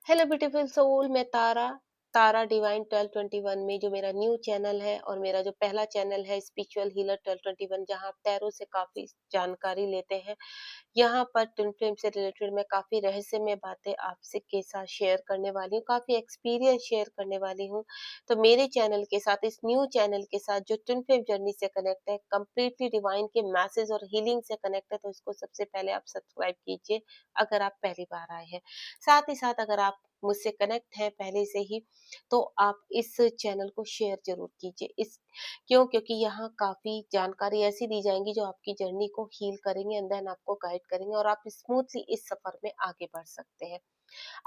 Hello beautiful soul, मैं तारा तारा divine 1221 में जो मेरा न्यू चैनल है और मेरा जो पहला चैनल है स्पिरिचुअल हीलर 1221, जहां आप टैरो से काफी जानकारी लेते हैं। यहाँ पर ट्विन फ्लेम से रिलेटेड मैं काफी रहस्यमय बातें आपसे के साथ शेयर करने वाली हूँ, काफी एक्सपीरियंस शेयर करने वाली हूँ। तो मेरे चैनल के साथ, इस न्यू चैनल के साथ जो ट्विन फ्लेम जर्नी से कनेक्ट है, कंप्लीटली डिवाइन के मैसेज और हीलिंग से कनेक्ट है, तो इसको सबसे पहले आप सब्सक्राइब कीजिए अगर आप पहली बार आए हैं। साथ ही साथ अगर आप मुझसे कनेक्ट हैं पहले से ही, तो आप इस चैनल को शेयर जरूर कीजिए। इस क्योंकि यहाँ काफी जानकारी ऐसी दी जाएंगी जो आपकी जर्नी को हील करेंगे एंड देन आपको गाइड करेंगे और आप स्मूथली इस सफर में आगे बढ़ सकते हैं।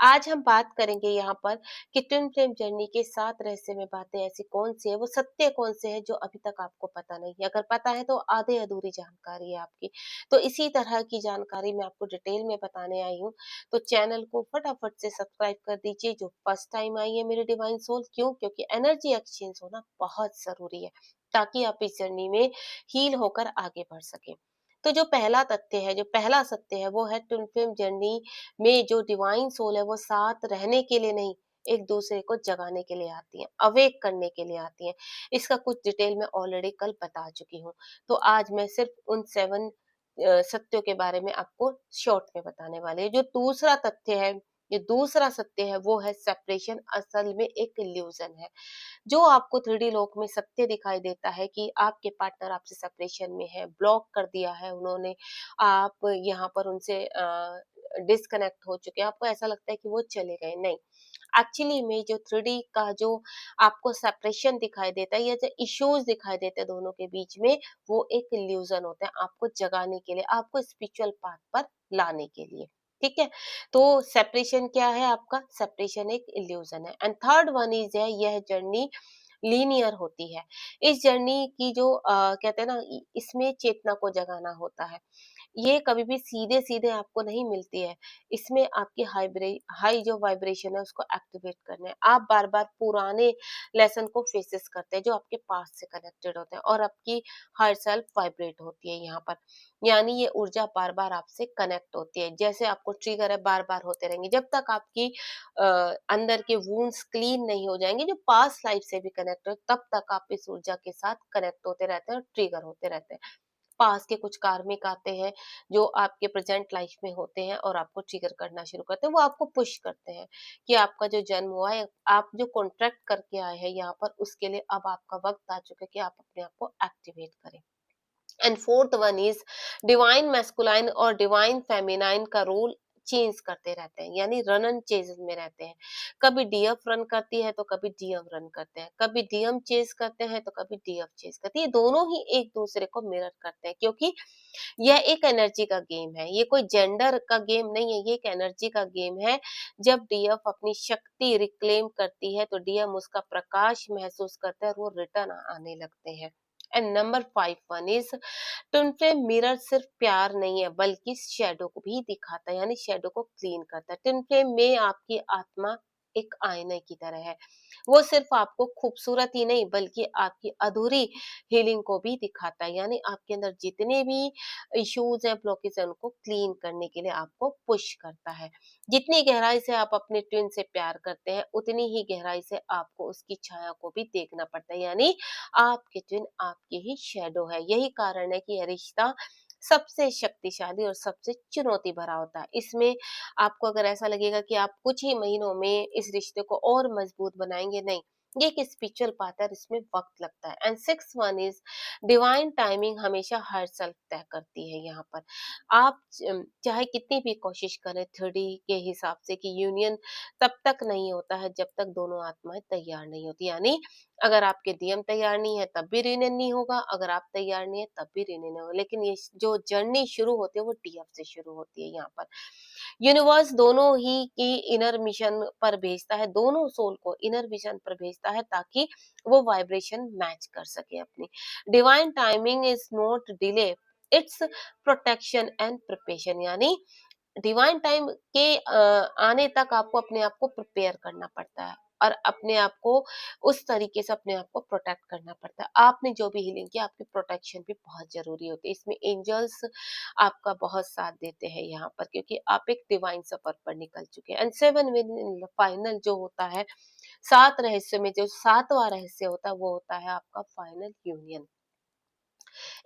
आज हम बात करेंगे यहाँ पर कि ट्विन फ्लेम जर्नी के 7 रहस्यमय बातें ऐसी कौन सी है, वो सत्य कौन से है जो अभी तक आपको पता नहीं है। अगर पता है तो आधे अधूरी जानकारी है आपकी। तो इसी तरह की जानकारी मैं आपको डिटेल में बताने आई हूँ। तो चैनल को फटाफट से सब्सक्राइब कर दीजिए जो फर्स्ट टाइम आई है मेरे डिवाइन सोल। क्यों? क्योंकि एनर्जी एक्सचेंज होना बहुत जरूरी है ताकि आप इस जर्नी में हील होकर आगे बढ़ सके। तो जो पहला तथ्य है, जो पहला सत्य है, वो है ट्विन फ्लेम जर्नी में जो डिवाइन सोल है वो साथ रहने के लिए नहीं, एक दूसरे को जगाने के लिए आती हैं, अवेक करने के लिए आती हैं। इसका कुछ डिटेल मैं ऑलरेडी कल बता चुकी हूँ। तो आज मैं सिर्फ उन 7 सत्यों के बारे में आपको शॉर्ट में बताने वाले हैं। जो दूसरा तथ्य है, ये दूसरा सत्य है, वो है सेपरेशन असल में एक इल्यूजन है। जो आपको 3D लोक में सत्य दिखाई देता है कि आपके पार्टनर आपसे सेपरेशन में है, ब्लॉक कर दिया है उन्होंने, आप यहाँ पर उनसे डिस्कनेक्ट हो चुके हैं, आपको ऐसा लगता है कि वो चले गए, नहीं। एक्चुअली में जो 3D का जो आपको सेपरेशन दिखाई देता है या जो इश्यूज दिखाई देते हैं दोनों के बीच में, वो एक इल्यूजन होता है आपको जगाने के लिए, आपको स्पिरिचुअल पाथ पर लाने के लिए। ठीक है? तो सेपरेशन क्या है? आपका सेपरेशन एक इल्यूजन है। एंड थर्ड वन इज है, यह जर्नी लीनियर होती है। इस जर्नी की जो कहते हैं ना, इसमें चेतना को जगाना होता है। ये कभी भी सीधे-सीधे आपको नहीं मिलती है। इसमें आपकी हाई जो वाइब्रेशन है उसको एक्टिवेट करना है। आप बार-बार पुराने लेसन को फेसेस करते हैं जो आपके पास्ट से कनेक्टेड होते हैं और आपकी हायर सेल्फ वाइब्रेट होती है यहाँ पर। यानी ये ऊर्जा बार-बार आपसे कनेक्ट होती है। जैसे आपको ट्रिगर है, बार-बार होते रहेंगे। जब तक आपकी अंदर के वुंड्स क्लीन नहीं हो जाएंगे जो पास्ट लाइफ से भी कनेक्ट हो, तब तक आप इस ऊर्जा के साथ कनेक्ट होते रहते हैं और ट्रिगर होते रहते हैं। पास के कुछ कार्मिक आते हैं जो आपके प्रेजेंट लाइफ में होते हैं और आपको ट्रिगर करना शुरू करते हैं, वो आपको पुश करते हैं कि आपका जो जन्म हुआ है, आप जो कॉन्ट्रैक्ट करके आए हैं यहाँ पर, उसके लिए अब आपका वक्त आ चुका है कि आप अपने आप को एक्टिवेट करें। And fourth one is divine masculine और डिवाइन फेमिनाइन का रोल चेंज करते रहते हैं, यानी रन एंड चेज में रहते हैं। कभी डीएफ रन करती है तो कभी डीएम रन करते हैं, कभी डीएम चेज करते हैं तो कभी डीएफ चेज करती है। ये दोनों ही एक दूसरे को मिरर करते हैं क्योंकि यह एक एनर्जी का गेम है, ये कोई जेंडर का गेम नहीं है, ये एक एनर्जी का गेम है। जब डीएफ अपनी शक्ति रिक्लेम करती है तो डीएम उसका प्रकाश महसूस करता है और वो रिटर्न आने लगते हैं। And number 5 one is twin flame mirror सिर्फ प्यार नहीं है बल्कि शैडो को भी दिखाता है, यानी शैडो को क्लीन करता है। ट्विन फ्लेम में आपकी आत्मा एक आईने की तरह है। वो सिर्फ आपको खूबसूरत ही नहीं बल्कि आपकी अधूरी हीलिंग को भी दिखाता है, यानी आपके अंदर जितने भी इश्यूज हैं, ब्लॉकेज है, उनको क्लीन करने के लिए आपको पुश करता है। जितनी गहराई से आप अपने ट्विन से प्यार करते हैं उतनी ही गहराई से आपको उसकी छाया को भी देखना पड़ता है, यानी आपके ट्विन आपकी ही शैडो है। यही कारण है कि यह रिश्ता सबसे शक्तिशाली और सबसे चुनौती भरा होता है। इसमें आपको अगर ऐसा लगेगा कि आप कुछ ही महीनों में इस रिश्ते को और मजबूत बनाएंगे, नहीं, ये एक स्पिरिचुअल पाथ है, इसमें वक्त लगता है। And six one is divine timing हमेशा हर सेल्फ तय करती है। यहाँ पर आप चाहे कितनी भी कोशिश करें 3D के हिसाब से कि यूनियन तब तक नहीं होता है जब तक दोनों आत्माएं तैयार नहीं होती, यानी अगर आपके डीएम तैयार नहीं है तब भी रियूनियन नहीं होगा, अगर आप तैयार नहीं है तब भी रियूनियन नहीं होगा। लेकिन ये जो जर्नी शुरू होती है वो डीएफ से शुरू होती है। यहाँ पर यूनिवर्स दोनों ही की इनर मिशन पर भेजता है, दोनों सोल को इनर मिशन पर भेजता है ताकि वो वाइब्रेशन मैच कर सके अपनी। Divine timing is not delay, it's protection and preparation, यानी डिवाइन टाइम के आने तक आपको अपने आप को प्रिपेयर करना पड़ता है। और अपने आप को उस तरीके से अपने आप को प्रोटेक्ट करना पड़ता है। आपने जो भी हीलिंग किया, आपकी प्रोटेक्शन भी बहुत ज़रूरी होती है। इसमें एंजल्स आपका बहुत साथ देते हैं यहाँ पर, क्योंकि आप एक डिवाइन सफ़र पर निकल चुके हैं। एंड 7 विन फाइनल जो होता है, 7 रहस्य में जो 7वां रहस्य होता है, वो होता है आपका फाइनल यूनियन।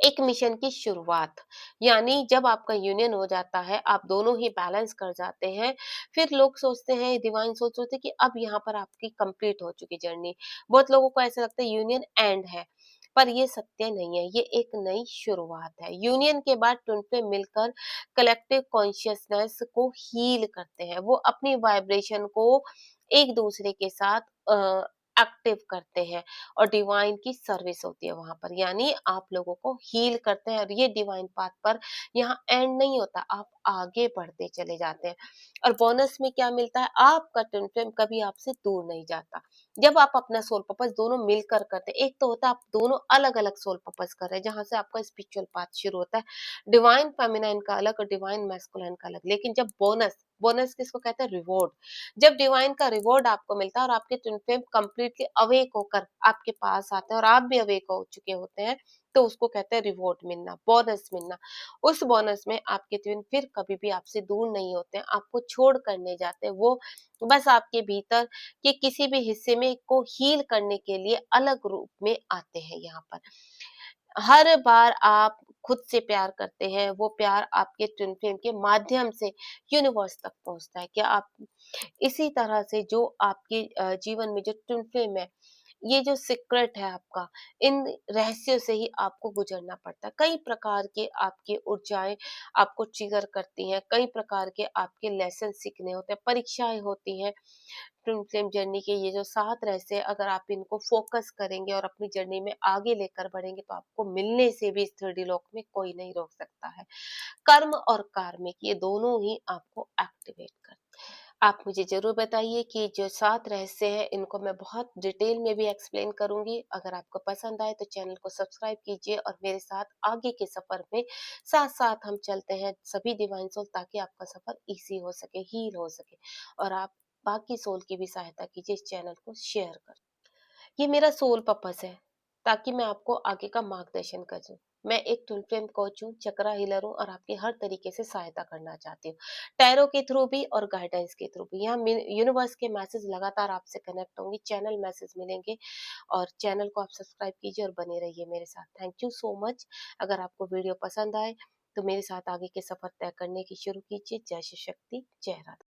एक मिशन की शुरुआत, यानी जब आपका यूनियन हो जाता है, आप दोनों ही बैलेंस कर जाते हैं, फिर लोग सोचते हैं, डिवाइन सोच सोचते हैं कि अब यहाँ पर आपकी कंप्लीट हो चुकी जर्नी। बहुत लोगों को ऐसा लगता है यूनियन एंड है, पर ये सत्य नहीं है, ये एक नई शुरुआत है। यूनियन के बाद ट्विन फ्लेम मिलकर कलेक्टिव कॉन्शियसनेस को हील करते हैं, वो अपनी वाइब्रेशन को एक दूसरे के साथ एक्टिव करते हैं और डिवाइन की सर्विस होती है वहां पर, यानी आप लोगों को हील करते हैं। और ये डिवाइन पाथ पर यहाँ एंड नहीं होता, आप आगे बढ़ते चले जाते हैं। और बोनस में क्या मिलता है, आपका ट्विन फ्लेम कभी आपसे दूर नहीं जाता। जब आप अपना सोल पर्पस दोनों मिलकर करते हैं, एक तो होता है आप दोनों अलग अलग सोल पर्पस कर रहे हैं, जहां से आपका स्पिरिचुअल पाथ शुरू होता है, डिवाइन फेमिनाइन का अलग और डिवाइन मैस्कुलाइन का अलग। लेकिन जब बोनस, बोनस किसको कहते हैं, रिवॉर्ड, जब डिवाइन का रिवॉर्ड आपको मिलता है और आपके ट्विन फ्लेम कंप्लीटली अवेक होकर आपके पास आते हैं और आप भी अवेक हो चुके होते हैं, तो उसको कहते हैं रिवॉर्ड मिलना, बोनस मिलना। उस बोनस में आपके ट्विन फिर कभी भी आपसे दूर नहीं होते हैं, आपको छोड़ कर नहीं जाते, वो बस आपके भीतर के किसी भी हिस्से में को हील करने के लिए अलग रूप में आते हैं यहाँ पर। हर बार आप खुद से प्यार करते हैं, वो प्यार आपके ट्विन फ्लेम के माध्यम से यूनिवर्स तक पहुंचता है। क्या आप इसी तरह से जो आपके जीवन में जो ट्विन फ्लेम है, ये जो सीक्रेट है आपका, इन रहस्यों से ही आपको गुजरना पड़ता है। कई प्रकार के आपकी ऊर्जाएँ आपको ट्रिगर करती हैं, कई प्रकार के आपके लेसन सीखने होते हैं, परीक्षाएँ होती हैं। ट्विन फ्लेम जर्नी के ये जो 7 रहस्य हैं, अगर आप इनको फ़ोकस करेंगे और अपनी जर्नी में आगे लेकर बढ़ेंगे, तो आपको मिलने से भी इस 3D लोक में कोई नहीं रोक सकता है। कर्म और कार्मिक, ये दोनों ही आपको एक्टिवेट करते हैं। आप मुझे ज़रूर बताइए कि जो 7 रहस्य हैं, इनको मैं बहुत डिटेल में भी एक्सप्लेन करूँगी। अगर आपको पसंद आए तो चैनल को सब्सक्राइब कीजिए और मेरे साथ आगे के सफ़र में साथ-साथ हम चलते हैं सभी डिवाइन सोल, ताकि आपका सफ़र ईज़ी हो सके, हील हो सके और आप बाकी सोल की भी सहायता कीजिए, इस चैनल को शेयर कर। ये मेरा सोल पर्पस है, ताकि मैं आपको आगे का मार्गदर्शन कर दूं। मैं एक ट्विन फ्लेम कोच हूँ, चक्रा हीलर हूँ और आपकी हर तरीके से सहायता करना चाहती हूँ, टैरो के थ्रू भी और गाइडेंस के थ्रू भी। यहाँ यूनिवर्स के मैसेज लगातार आपसे कनेक्ट होंगे, चैनल मैसेज मिलेंगे और चैनल को आप सब्सक्राइब कीजिए और बने रहिए मेरे साथ। Thank you so much. अगर आपको वीडियो पसंद आए तो मेरे साथ आगे के सफर तय करने की शुरू कीजिए। जय शिव शक्ति, जय राधा।